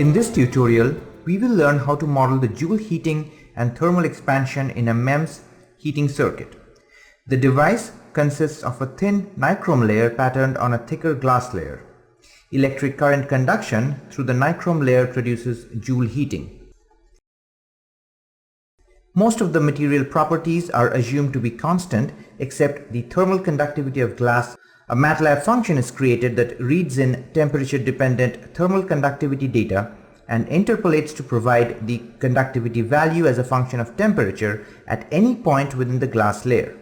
In this tutorial, we will learn how to model the Joule heating and thermal expansion in a MEMS heating circuit. The device consists of a thin nichrome layer patterned on a thicker glass layer. Electric current conduction through the nichrome layer produces Joule heating. Most of the material properties are assumed to be constant except the thermal conductivity of glass. A MATLAB function is created that reads in temperature-dependent thermal conductivity data and interpolates to provide the conductivity value as a function of temperature at any point within the glass layer.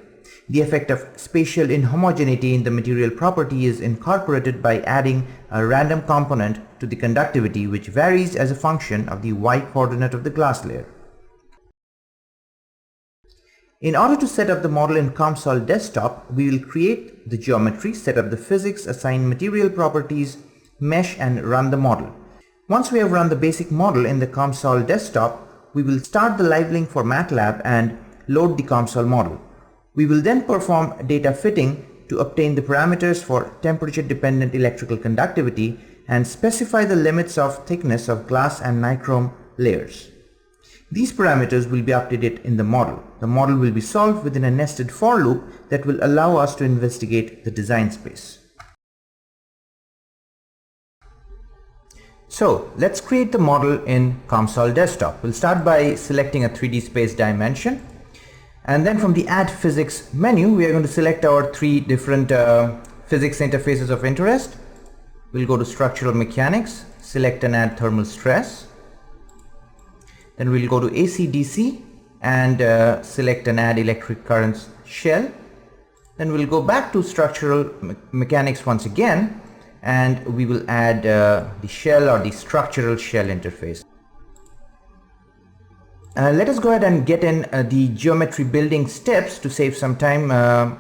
The effect of spatial inhomogeneity in the material property is incorporated by adding a random component to the conductivity which varies as a function of the y-coordinate of the glass layer. In order to set up the model in COMSOL desktop, we will create the geometry, set up the physics, assign material properties, mesh and run the model. Once we have run the basic model in the COMSOL desktop, we will start the LiveLink for MATLAB and load the COMSOL model. We will then perform data fitting to obtain the parameters for temperature-dependent electrical conductivity and specify the limits of thickness of glass and nichrome layers. These parameters will be updated in the model. The model will be solved within a nested for loop that will allow us to investigate the design space. So let's create the model in COMSOL desktop. We'll start by selecting a 3D space dimension, and then from the Add Physics menu we are going to select our three different physics interfaces of interest. We'll go to Structural Mechanics, select and add thermal stress. Then we'll go to AC/DC and select and add electric currents shell. Then we'll go back to Structural Mechanics once again and we will add the shell or the structural shell interface. Let us go ahead and get in the geometry building steps to save some time. I'm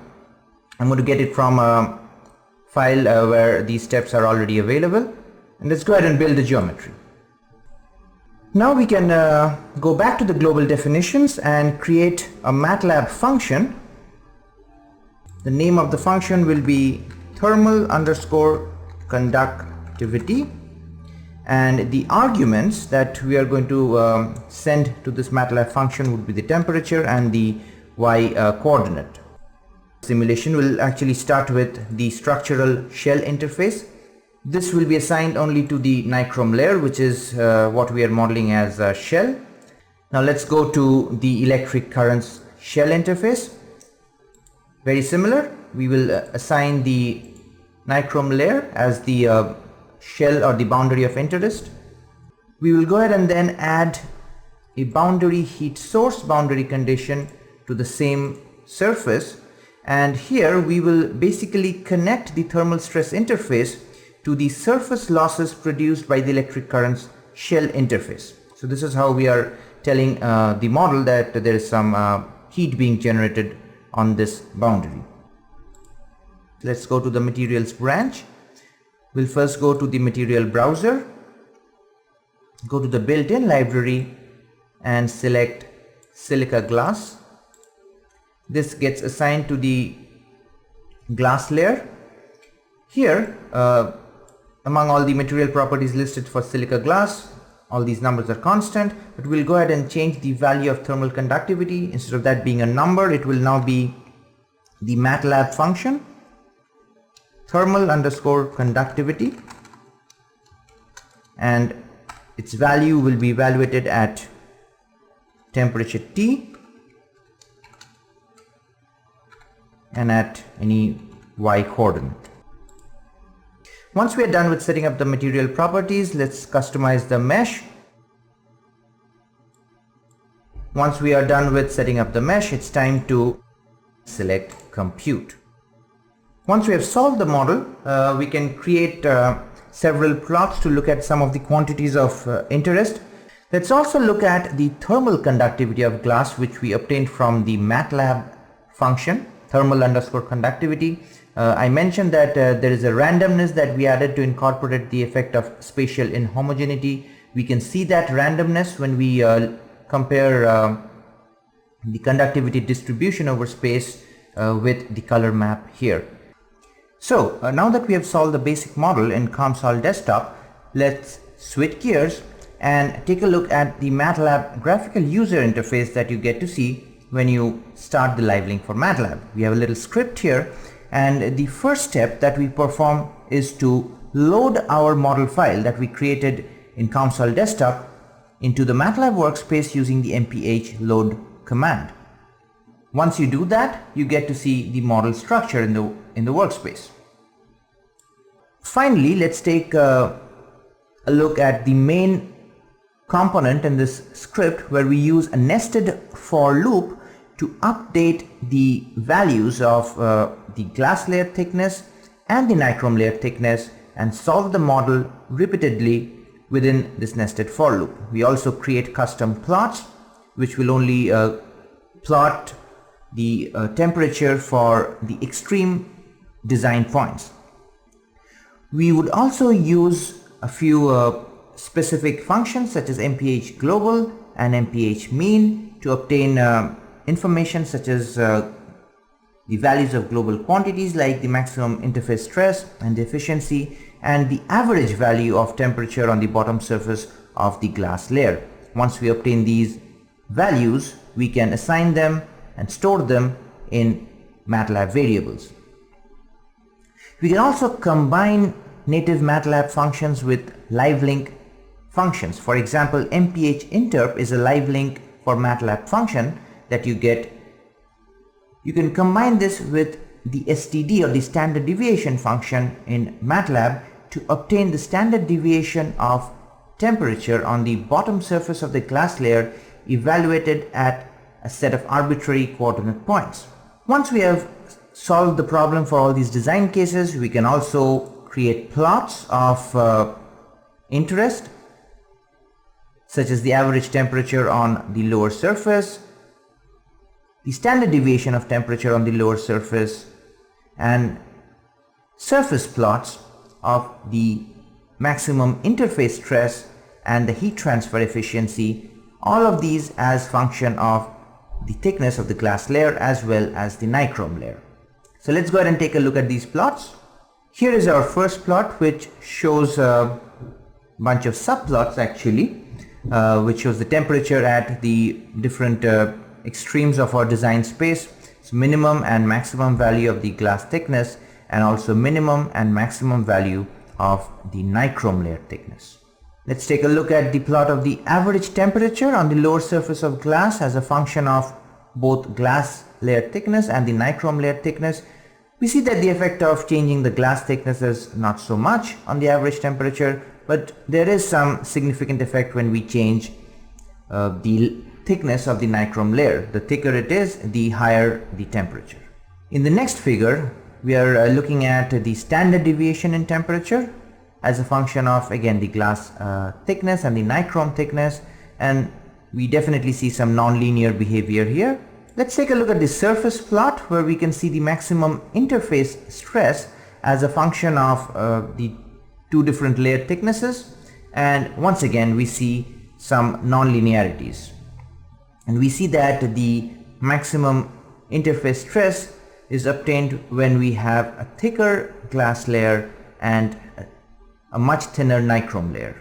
going to get it from a file where these steps are already available, and let's go ahead and build the geometry. Now we can go back to the global definitions and create a MATLAB function. The name of the function will be thermal_conductivity, and the arguments that we are going to send to this MATLAB function would be the temperature and the y coordinate. Simulation will actually start with the structural shell interface. This will be assigned only to the nichrome layer, which is what we are modeling as a shell. Now let's go to the electric currents shell interface. Very similar, we will assign the nichrome layer as the shell or the boundary of interest. We will go ahead and then add a boundary heat source boundary condition to the same surface, and here we will basically connect the thermal stress interface to the surface losses produced by the electric currents shell interface. So this is how we are telling the model that there is some heat being generated on this boundary. Let's go to the materials branch. We'll first go to the material browser, go to the built-in library and select silica glass. This gets assigned to the glass layer. Here among all the material properties listed for silica glass, all these numbers are constant, but we'll go ahead and change the value of thermal conductivity. Instead of that being a number, it will now be the MATLAB function thermal_conductivity, and its value will be evaluated at temperature T and at any y coordinate. Once we are done with setting up the material properties, let's customize the mesh. Once we are done with setting up the mesh, it's time to select compute. Once we have solved the model, we can create several plots to look at some of the quantities of interest. Let's also look at the thermal conductivity of glass, which we obtained from the MATLAB function thermal_conductivity. I mentioned that there is a randomness that we added to incorporate the effect of spatial inhomogeneity. We can see that randomness when we compare the conductivity distribution over space with the color map here. So now that we have solved the basic model in COMSOL desktop, let's switch gears and take a look at the MATLAB graphical user interface that you get to see when you start the LiveLink for MATLAB. We have a little script here, and the first step that we perform is to load our model file that we created in console desktop into the MATLAB workspace using the mph load command. Once you do that, you get to see the model structure in the workspace. Finally, let's take a look at the main component in this script, where we use a nested for loop to update the values of the glass layer thickness and the nichrome layer thickness and solve the model repeatedly within this nested for loop. We also create custom plots which will only plot the temperature for the extreme design points. We would also use a few specific functions such as mph global and mph mean to obtain information such as the values of global quantities like the maximum interface stress and the efficiency and the average value of temperature on the bottom surface of the glass layer. Once we obtain these values, we can assign them and store them in MATLAB variables. We can also combine native MATLAB functions with LiveLink functions. For example, mphinterp is a LiveLink for MATLAB function that you get. You can combine this with the STD, or the standard deviation function in MATLAB, to obtain the standard deviation of temperature on the bottom surface of the glass layer evaluated at a set of arbitrary coordinate points. Once we have solved the problem for all these design cases, we can also create plots of interest, such as the average temperature on the lower surface, the standard deviation of temperature on the lower surface, and surface plots of the maximum interface stress and the heat transfer efficiency, all of these as function of the thickness of the glass layer as well as the nichrome layer. So let's go ahead and take a look at these plots. Here is our first plot, which shows a bunch of subplots actually, which shows the temperature at the different extremes of our design space. So minimum and maximum value of the glass thickness, and also minimum and maximum value of the nichrome layer thickness. Let's take a look at the plot of the average temperature on the lower surface of glass as a function of both glass layer thickness and the nichrome layer thickness. We see that the effect of changing the glass thickness is not so much on the average temperature, but there is some significant effect when we change the thickness of the nichrome layer. The thicker it is, the higher the temperature. In the next figure, we are looking at the standard deviation in temperature as a function of, again, the glass thickness and the nichrome thickness, and we definitely see some nonlinear behavior here. Let's take a look at the surface plot, where we can see the maximum interface stress as a function of the two different layer thicknesses, and once again we see some nonlinearities, and we see that the maximum interface stress is obtained when we have a thicker glass layer and a much thinner nichrome layer.